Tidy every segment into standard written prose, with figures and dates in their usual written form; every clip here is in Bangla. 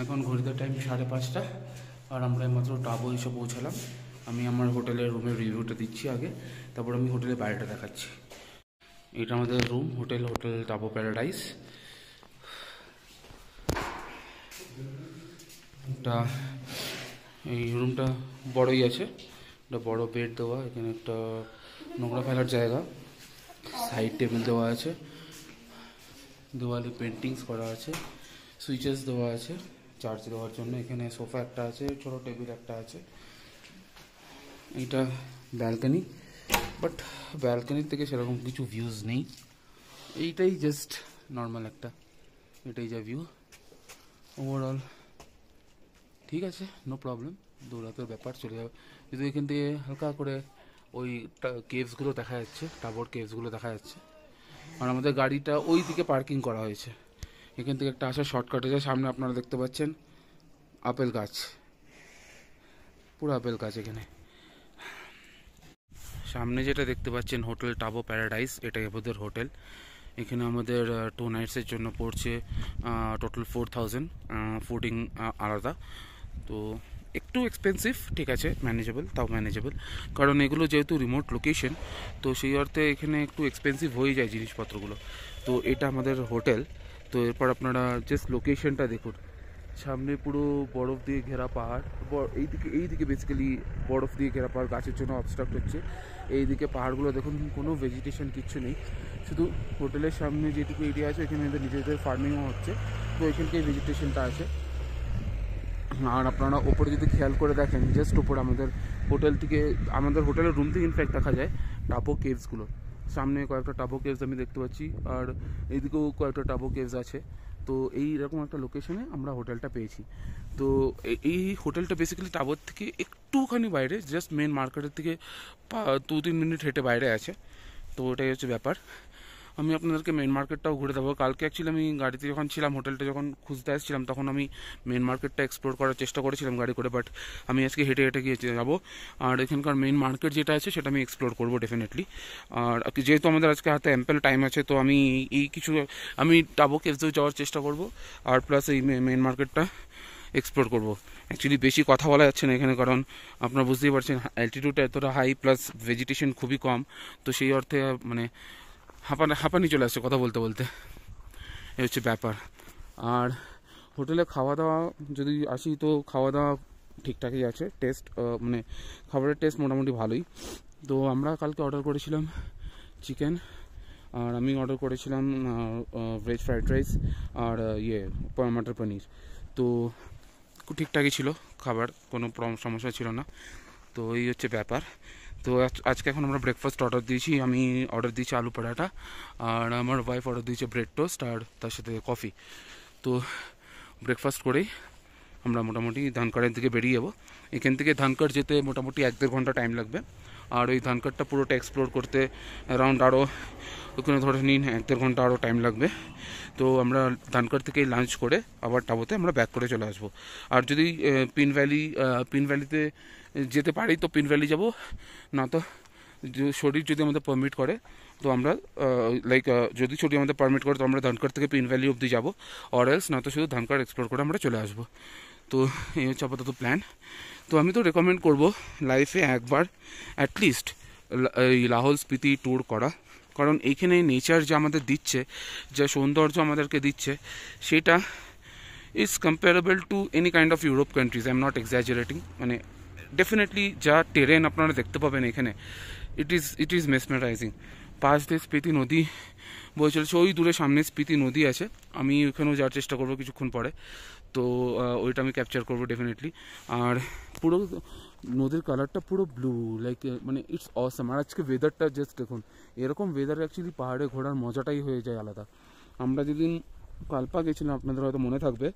এখন ঘড়িতে টাইম 5:30 আর আমরা মাত্র টাবো এসে পৌঁছালাম। আমি আমার হোটেলের রুমের রিভিউটা দিচ্ছি আগে, তারপর আমি হোটেলের বাইরেটা দেখাচ্ছি। এটা আমাদের রুম, হোটেল টাবো প্যারাডাইস। এটা এই রুমটা বড়ই আছে, একটা বড় বেড দেওয়া, এখানে একটা নোংরা ফেলার জায়গা, সাইড টেবিল দেওয়া আছে, দেওয়ালে পেন্টিংস করা আছে, সুইচেস দেওয়া আছে চার্জ দেওয়ার জন্য, এখানে সোফা একটা আছে, ছোট টেবিল একটা আছে। এটা ব্যালকনি, বাট ব্যালকনির থেকে সেরকম কিছু ভিউজ নেই, এইটাই জাস্ট নর্মাল একটা, এটাই যা ভিউ। ওভারঅল ঠিক আছে, নো প্রবলেম, দৌড়াতের ব্যাপার চলে যাবে। কিন্তু এখান থেকে হালকা করে ওই কেভসগুলো দেখা যাচ্ছে, টাবর কেভসগুলো দেখা যাচ্ছে। আর আমাদের গাড়িটা ওই দিকে পার্কিং করা হয়েছে, এখান থেকে একটা আসার শর্টকাট আছে। সামনে আপনারা দেখতে পাচ্ছেন আপেল গাছ, পুরো আপেল গাছ এখানে। সামনে যেটা দেখতে পাচ্ছেন হোটেল টাবো প্যারাডাইস, এটাই আমাদের হোটেল। এখানে আমাদের 2 নাইটসের জন্য পড়ছে টোটাল 4000, ফুডিং আলাদা। তো একটু এক্সপেন্সিভ, ঠিক আছে, ম্যানেজেবল, তাও ম্যানেজেবল, কারণ এগুলো যেহেতু রিমোট লোকেশন, তো সেই অর্থে এখানে একটু এক্সপেন্সিভ হয়ে যায় জিনিসপত্রগুলো। তো এটা আমাদের হোটেল। তো এরপর আপনারা জাস্ট লোকেশনটা দেখুন, সামনে পুরো বরফ দিয়ে ঘেরা পাহাড়, এইদিকে বেসিক্যালি বরফ দিয়ে ঘেরা পাহাড়, গাছের জন্য অবস্ট্রাক্ট হচ্ছে। এইদিকে পাহাড়গুলো দেখুন, কোনো ভেজিটেশন কিচ্ছু নেই, শুধু হোটেলের সামনে যেটুকু এরিয়া আছে এখানে এদের নিজেদের ফার্মিংও হচ্ছে, তো এখানকে ভেজিটেশনটা আছে। আর আপনারা ওপরে যদি খেয়াল করে দেখেন, জাস্ট ওপরে আমাদের হোটেল থেকে, আমাদের হোটেলের রুম থেকে ইনফ্যাক্ট দেখা যায় টাবো কেভসগুলো। সামনে কয়েকটা টাবো কেভস আমি দেখতে পাচ্ছি, আর এইদিকেও কয়েকটা টাবো কেভস আছে। তো এইরকম একটা লোকেশনে আমরা হোটেলটা পেয়েছি। তো এই হোটেলটা বেসিক্যালি টাবোর থেকে একটুখানি বাইরে, জাস্ট মেন মার্কেটের থেকে 2-3 মিনিট হেঁটে বাইরে আছে। তো ওটাই হচ্ছে ব্যাপার। আমি আপনাদেরকে মেন মার্কেটটাও ঘুরে দেবো। কালকে অ্যাকচুয়ালি আমি গাড়িতে যখন ছিলাম, হোটেলটা যখন খুঁজতে আসছিলাম, তখন আমি মেন মার্কেটটা এক্সপ্লোর করার চেষ্টা করেছিলাম গাড়ি করে, বাট আমি আজকে হেঁটে হেঁটে গিয়ে যাবো। আর এখানকার মেন মার্কেট যেটা আছে সেটা আমি এক্সপ্লোর করবো ডেফিনেটলি। আর যেহেতু আমাদের আজকে হাতে অ্যাম্পেল টাইম আছে, তো আমি আমি টাবো কেভসেও যাওয়ার চেষ্টা করব, আর প্লাস এই মেন মার্কেটটা এক্সপ্লোর করব। অ্যাকচুয়ালি বেশি কথা বলা যাচ্ছে না এখানে, কারণ আপনারা বুঝতেই পারছেন অ্যালটিটিউডটা এতটা হাই, প্লাস ভেজিটেশন খুবই কম। তো সেই অর্থে মানে হাঁপানি চলে আসছে কথা বলতে বলতে, এই হচ্ছে ব্যাপার। আর হোটেলে খাওয়া দাওয়া যদি আসি, তো খাওয়া দাওয়া ঠিকঠাকই আছে, টেস্ট মানে খাবারের টেস্ট মোটামুটি ভালোই। তো আমরা কালকে অর্ডার করেছিলাম চিকেন, আর আমি অর্ডার করেছিলাম ভেজ ফ্রাইড রাইস আর মটর পনির। তো ঠিকঠাকই ছিল খাবার, কোনো সমস্যা ছিল না। তো এই হচ্ছে ব্যাপার। তো আজকে এখন আমরা ব্রেকফাস্ট অর্ডার দিয়েছি। আমি অর্ডার দিয়েছি আলু পরাঠা, আর আমার ওয়াইফ অর্ডার দিয়েছে ব্রেড টোস্ট আর তার সাথে কফি। তো ব্রেকফাস্ট করেই আমরা মোটামুটি ধানকারের দিকে বেরিয়ে যাবো। এখান থেকে ধানকার যেতে মোটামুটি 1-1.5 ঘন্টা টাইম লাগবে। আর ওই ধানকারটা পুরোটা এক্সপ্লোর করতে অ্যারাউন্ড আরও ওখানে ধরে নিন 1-1.5 ঘন্টা আরও টাইম লাগবে। তো আমরা ধানকার থেকেই লাঞ্চ করে আবার টাবোতে আমরা ব্যাক করে চলে আসবো। আর যদি পিন ভ্যালিতে যেতে পারি তো পিন ভ্যালি যাবো, না তো শরীর যদি আমাদের পারমিট করে তো আমরা যদি শরীর আমাদের পারমিট করে তো আমরা ধানকার থেকে পিন ভ্যালি অবধি যাবো, অর এলস না তো শুধু ধানকার এক্সপ্লোর করে আমরা চলে আসবো। তো এই হচ্ছে আপাতত প্ল্যান। তো আমি তো রেকমেন্ড করবো লাইফে একবার অ্যাটলিস্ট এই লাহোল স্পিতি ট্যুর করা, কারণ এইখানে নেচার যে আমাদের দিচ্ছে, যা সৌন্দর্য আমাদেরকে দিচ্ছে, সেটা is comparable to any kind of Europe countries. I am not exaggerating, মানে ডেফিনেটলি যা টেরেন আপনারা দেখতে পাবেন এখানে, ইট ইজ মেসমেরাইজিং। পাশ দিয়ে স্পিতি নদী বয়ে চলেছে, ওই দূরে সামনে স্পিতি নদী আছে, আমি ওখানেও যাওয়ার চেষ্টা করবো কিছুক্ষণ পরে। তো ওইটা আমি ক্যাপচার করবো ডেফিনেটলি। আর পুরো নদীর কালারটা পুরো ব্লু, মানে ইটস অসাম। আর আজকে ওয়েদারটা জাস্ট দেখুন, এরকম ওয়েদারে অ্যাকচুয়ালি পাহাড়ে ঘোরার মজাটাই হয়ে যায় আলাদা। আমরা যেদিন কালপা গেছিলাম, আপনাদের হয়তো মনে থাকবে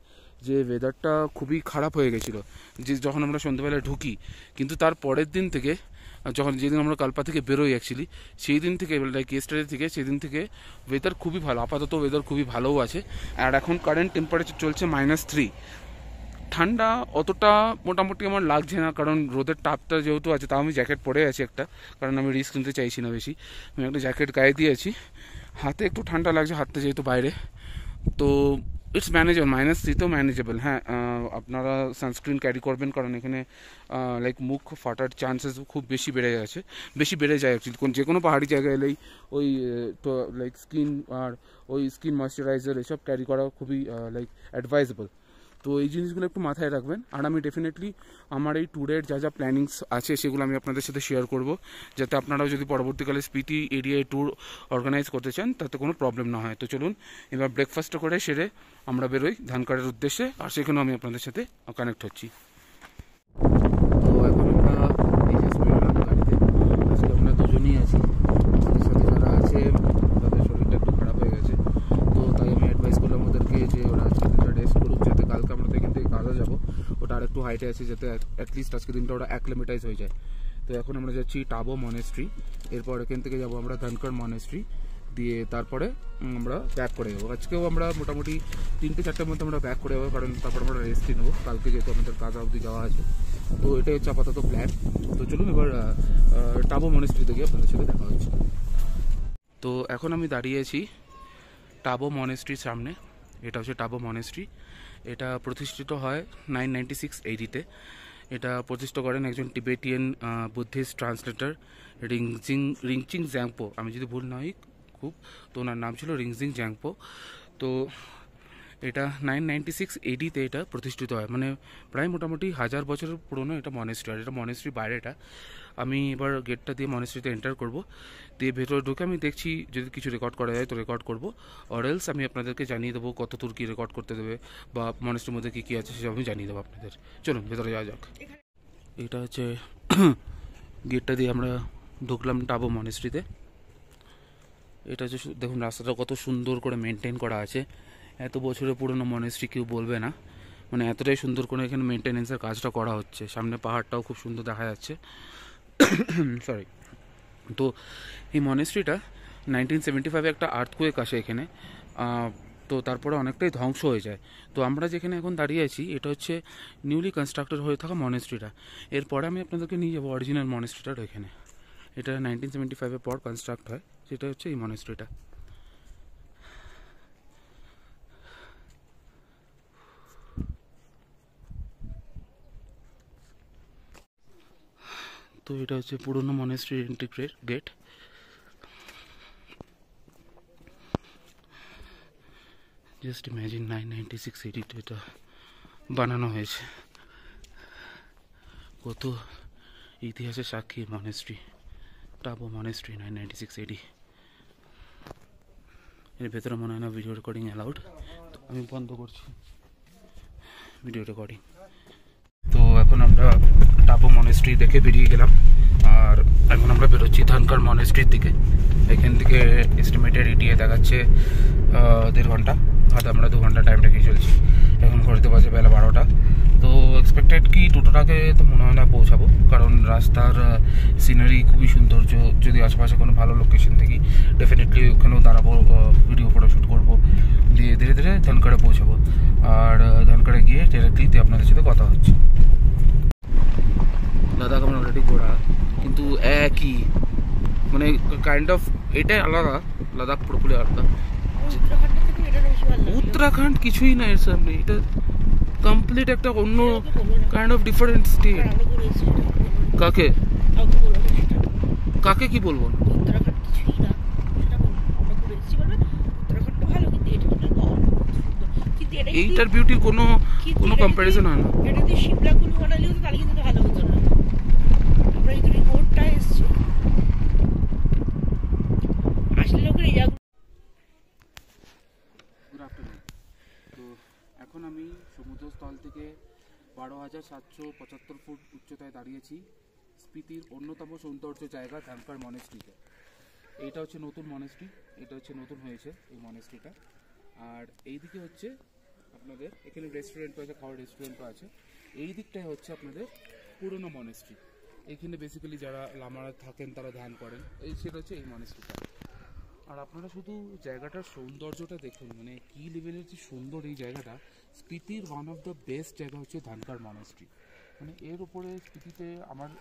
যে ওয়েদারটা খুবই খারাপ হয়ে গেছিলো যখন আমরা সন্ধ্যেবেলায় ঢুকি, কিন্তু তার পরের দিন থেকে, যেদিন আমরা কালপা থেকে বেরোই অ্যাকচুয়ালি, সেই দিন থেকে ইয়েস্টারডে থেকে সেদিন থেকে ওয়েদার খুবই ভালো, আপাতত ওয়েদার খুবই ভালোও আছে। আর এখন কারেন্ট টেম্পারেচার চলছে -3। ঠান্ডা অতটা মোটামুটি আমার লাগছে না, কারণ রোদের তাপটা যেহেতু আছে, তাও আমি জ্যাকেট পরে আছি একটা, কারণ আমি রিস্ক নিতে চাইছি না বেশি। আমি একটা জ্যাকেট গায়ে দিয়েছি, হাতে একটু ঠান্ডা লাগছে, হাতটা যেহেতু বাইরে। তো ইটস ম্যানেজেবল, -3 তো ম্যানেজেবল। হ্যাঁ, আপনারা সানস্ক্রিন ক্যারি করবেন, কারণ এখানে লাইক মুখ ফাটার চান্সেস খুব বেশি বেড়ে যায় অ্যাকচুয়ালি। যে কোনো পাহাড়ি জায়গায় এলেই ওই তো লাইক স্কিন আর ওই স্কিন ময়শ্চারাইজার এসব ক্যারি করা খুবই লাইক অ্যাডভাইজেবল। তো এই জিনিসগুলো একটু মাথায় রাখবেন। আর আমি ডেফিনেটলি আমার এই ট্যুরের যা যা প্ল্যানিংস আছে সেগুলো আমি আপনাদের সাথে শেয়ার করব, যাতে আপনারাও যদি পরবর্তীকালে স্পিতি এরিয়ায় ট্যুর অর্গানাইজ করতে চান তাতে কোনো প্রবলেম না হয়। তো চলুন এবার ব্রেকফাস্টটা করে সেরে আমরা বেরোই ধানকাড়ের উদ্দেশ্যে, আর সেখানেও আমি আপনাদের সাথে কানেক্ট হচ্ছি। তো এখন আমরা বেরোলাম গাড়িতে। আজকে আমরা দুজনেই আছি, আমাদের সাথে যারা আছে তাদের শরীরটা একটু খারাপ হয়ে গেছে, তো তাই আমি অ্যাডভাইস করলাম ওদেরকে যে ওরা আজকে দিনটা রেস্ট করুক, যাতে কালকে আমরা তো এখান থেকে কাজে যাবো, ওটা আর একটু হাইটে আছে, যাতে অ্যাটলিস্ট আজকে দিনটা ওরা অ্যাক্লিমেটাইজ হয়ে যায়। তো এখন আমরা যাচ্ছি টাবো মনেস্ট্রি, এরপর এখান থেকে যাবো আমরা ধানকাড় মনেস্ট্রি, দিয়ে তারপরে আমরা ব্যাক করে যাবো। আজকেও আমরা মোটামুটি 3-4টার মধ্যে আমরা ব্যাক করে যাবো, কারণ তারপর আমরা রেস্টই নেবো, কালকে যেহেতু আমাদের কাজ অবধি যাওয়া আছে। তো এটাই হচ্ছে আপাতত প্ল্যান। তো চলুন এবার টাবো মনেস্ট্রিতে গিয়ে আপনাদের সাথে দেখা হচ্ছে। তো এখন আমি দাঁড়িয়েছি টাবো মনেস্ট্রির সামনে। এটা হচ্ছে টাবো মনেস্ট্রি। এটা প্রতিষ্ঠিত হয় 996 AD-তে। এটা প্রতিষ্ঠা করেন একজন টিবেটিয়ান বুদ্ধিস্ট ট্রান্সলেটর রিংচিং জ্যাংপো, আমি যদি ভুল না হই খুব, তো ওনার নাম ছিল রিংচিং জ্যাংপো। তো এটা 996 AD-তে এটা প্রতিষ্ঠিত হয়, মানে প্রায় মোটামুটি 1000 বছরের পুরনো এটা মনেস্ট্রি। আর এটা মনেস্ট্রি বাইরেটা। আমি এবার গেটটা দিয়ে মনেস্ট্রিতে এন্টার করব, দিয়ে ভেতরে ঢুকে আমি দেখছি যদি কিছু রেকর্ড করা যায় তো রেকর্ড করব, অর এলস আমি আপনাদেরকে জানিয়ে দেবো কত দূর কী রেকর্ড করতে দেবে বা মনেস্ট্রির মধ্যে কী কী আছে সেসব আমি জানিয়ে দেবো আপনাদের। চলুন ভেতরে যাওয়া যাক। এটা হচ্ছে গেটটা দিয়ে আমরা ঢুকলাম টাবো মনেস্ট্রিতে। এটা হচ্ছে দেখুন রাস্তাটা কত সুন্দর করে মেনটেন করা আছে। এত বছরের পুরনো মনেস্ট্রি কেউ বলবে না, মানে এতটাই সুন্দর করে এখানে মেনটেনেন্সের কাজটা করা হচ্ছে। সামনে পাহাড়টাও খুব সুন্দর দেখা যাচ্ছে। সরি। তো এই মনেস্ট্রিটা 1975-এ একটা আর্থকুয়েক আসে এখানে, তো তারপরে অনেকটাই ধ্বংস হয়ে যায়। তো আমরা যেখানে এখন দাঁড়িয়ে আছি এটা হচ্ছে নিউলি কনস্ট্রাক্টেড হয়ে থাকা মনেস্ট্রিটা। এরপরে আমি আপনাদেরকে নিয়ে যাবো অরিজিনাল মনেস্ট্রিটার এখানে। এটা 1975-এর পর কনস্ট্রাক্ট হয়, সেটা হচ্ছে এই মনেস্ট্রিটা। তো এটা হচ্ছে পুরনো মনেস্ট্রির এন্ট্রি গেট। জাস্ট ইম্যাজিন 996 AD-তে এটা বানানো হয়েছে। কত ইতিহাসের সাক্ষী মনেস্ট্রি, টাবো মনেস্ট্রি 996 AD। এর ভেতরে মনে হয় না ভিডিও রেকর্ডিং অ্যালাউড, তো আমি বন্ধ করছি ভিডিও রেকর্ডিং। তো এখন আমরা টাবো মনেস্ট্রি দেখে বেরিয়ে গেলাম, আর এখন আমরা বেরোচ্ছি ধানকাড় মনেস্ট্রির দিকে। এখান থেকে এস্টিমেটেড ETA দেখাচ্ছে 1.5 ঘন্টা, আর আমরা 2 ঘন্টা টাইম রেখেই চলছি। এখন ঘড়িতে বাজে বেলা 12টা। তো এক্সপেক্টেড কি 2টার আগে তো মনে হয় না পৌঁছাবো, কারণ রাস্তার সিনারি খুবই সৌন্দর্য। যদি আশেপাশে কোনো ভালো লোকেশন থেকে ডেফিনেটলি ওখানেও দাঁড়াবো, ভিডিও ফটোশ্যুট করবো, দিয়ে ধীরে ধীরে ধানকাড়ে পৌঁছাবো। আর ধানকাড়ে গিয়ে ডিরেক্টলি আপনাদের সাথে কথা হচ্ছে। লাদাখ আমার অলরেডি ঘোরা, কিন্তু একই মানে কাইন্ড অফ এটাই আলাদা, লাদাখ পুরোপুরি আলাদা। উত্তরাখণ্ড কিছুই না এর সামনে, এটা কমপ্লিট একটা অন্য কাইন্ড অফ ডিফারেন্ট স্টেট। কাকে কাকে কি বলবো না, এইটার বিউটির কোনো কোনো কম্পারিজন হয় না। এটা যদি শিমলা কুলু বানালে হতো তাহলে কিন্তু ভালো হতো না। আমরা এই রিপোর্টটা এসেছি আসলে লোকের এই জায়গা। Good afternoon. তো এখন আমি সমুদ্রস্থল থেকে 12,775 ফুট উচ্চতায় দাঁড়িয়েছি স্পিতির অন্যতম সৌন্দর্য জায়গা ধানকাড় মনেস্ট্রিতে। এইটা হচ্ছে নতুন মনেস্ট্রি, এটা হচ্ছে নতুন হয়েছে এই মনেস্ট্রিটা। আর এই দিকে হচ্ছে আপনাদের এখানে রেস্টুরেন্টও আছে, খাওয়ার রেস্টুরেন্টও আছে। এই দিকটাই হচ্ছে আপনাদের পুরনো মনেস্ট্রি। এখানে বেসিক্যালি যারা লামারা থাকেন তারা ধ্যান করেন, সেটা হচ্ছে এই মনেস্ট্রিটা। আর আপনারা শুধু জায়গাটার সৌন্দর্যটা দেখুন, মানে কী লেভেলের যে সুন্দর এই জায়গাটা। স্পিতির ওয়ান অফ দ্য বেস্ট জায়গা হচ্ছে ধানকাড় মনেস্ট্রি। মানে এর উপরে স্পিতিতে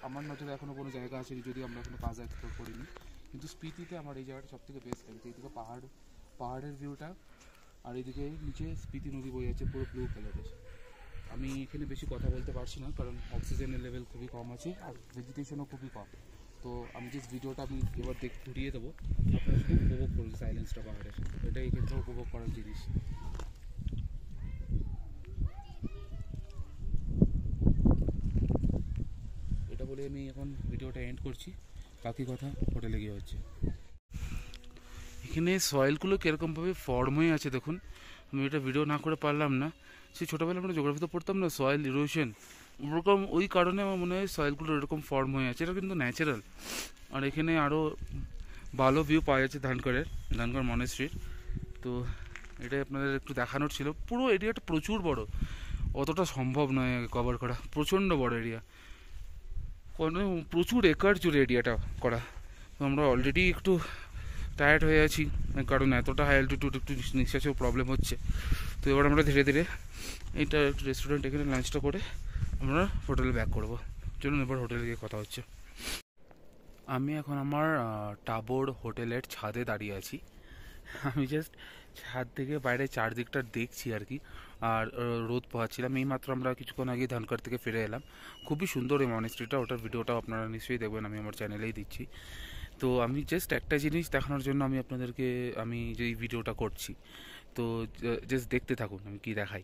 আমার নজরে এখনও কোনো জায়গা আসেনি, যদি আমরা এখনো কাজ এক্সপ্লোর করিনি, কিন্তু স্পিতিতে আমার এই জায়গাটা সব থেকে বেস্ট লাগছে। এইদিকে পাহাড়ের ভিউটা আর এদিকে নিচে স্পিতি নদী বয়ে যাচ্ছে পুরো ব্লু কালারের। আমি এখানে বেশি কথা বলতে পারছি না কারণ অক্সিজেনের লেভেল খুবই কম আছে আর ভেজিটেশনও খুবই কম। তো আমি জাস্ট ভিডিওটা আমি এবার ঘুরিয়ে দেবো, আপনারা শুধু উপভোগ করুন সাইলেন্সটা পাহাড়ের, এটা এই ক্ষেত্রে উপভোগ করার জিনিস। এটা বলে আমি এখন ভিডিওটা এন্ড করছি, বাকি কথা হোটেলে গিয়ে হচ্ছে। এখানে সয়েলগুলো কীরকমভাবে ফর্ম হয়ে আছে দেখুন, আমি এটা ভিডিও না করে পারলাম না। সেই ছোটোবেলা আমরা জিওগ্রাফিতে পড়তাম না সয়েল ইরোশন, ওরকম ওই কারণে আমার মনে হয় সয়েলগুলো এরকম ফর্ম হয়ে আছে, এটা কিন্তু ন্যাচারাল। আর এখানে আরও ভালো ভিউ পাওয়া যাচ্ছে ধানকর মনেস্ট্রির। তো এটাই আপনাদের একটু দেখানোর ছিল। পুরো এরিয়াটা প্রচুর বড়, অতটা সম্ভব নয় কভার করা, প্রচণ্ড বড় এরিয়া, মানে প্রচুর একর জুড়ে এরিয়াটা করা। তো আমরা অলরেডি একটু টায়ার্ড হয়ে আছি কারণ এতটা হাই অ্যালটিটিউড একটু নিঃশ্বাসেও প্রবলেম হচ্ছে। তো এবার আমরা ধীরে ধীরে এইটা একটু রেস্টুরেন্ট এখানে লাঞ্চটা করে আমরা হোটেলে ব্যাক করবো। চলুন এবার হোটেলে গিয়ে কথা হচ্ছে। আমি এখন আমার টাবোর হোটেলের ছাদে দাঁড়িয়ে আছি। আমি জাস্ট ছাদ থেকে বাইরে চারদিকটা দেখছি আর কি, আর রোদ পোহাচ্ছিলাম। এই মাত্র আমরা কিছুক্ষণ আগে ধানকার থেকে ফিরে এলাম। খুবই সুন্দর এই মনেস্ট্রিটা, ওটার ভিডিওটাও আপনারা নিশ্চয়ই দেখবেন, আমি আমার চ্যানেলেই দিচ্ছি। তো আমি জাস্ট একটা জিনিস দেখানোর জন্য আমি আপনাদেরকে আমি যে ভিডিওটা করছি, তো জাস্ট দেখতে থাকুন আমি কি দেখাই।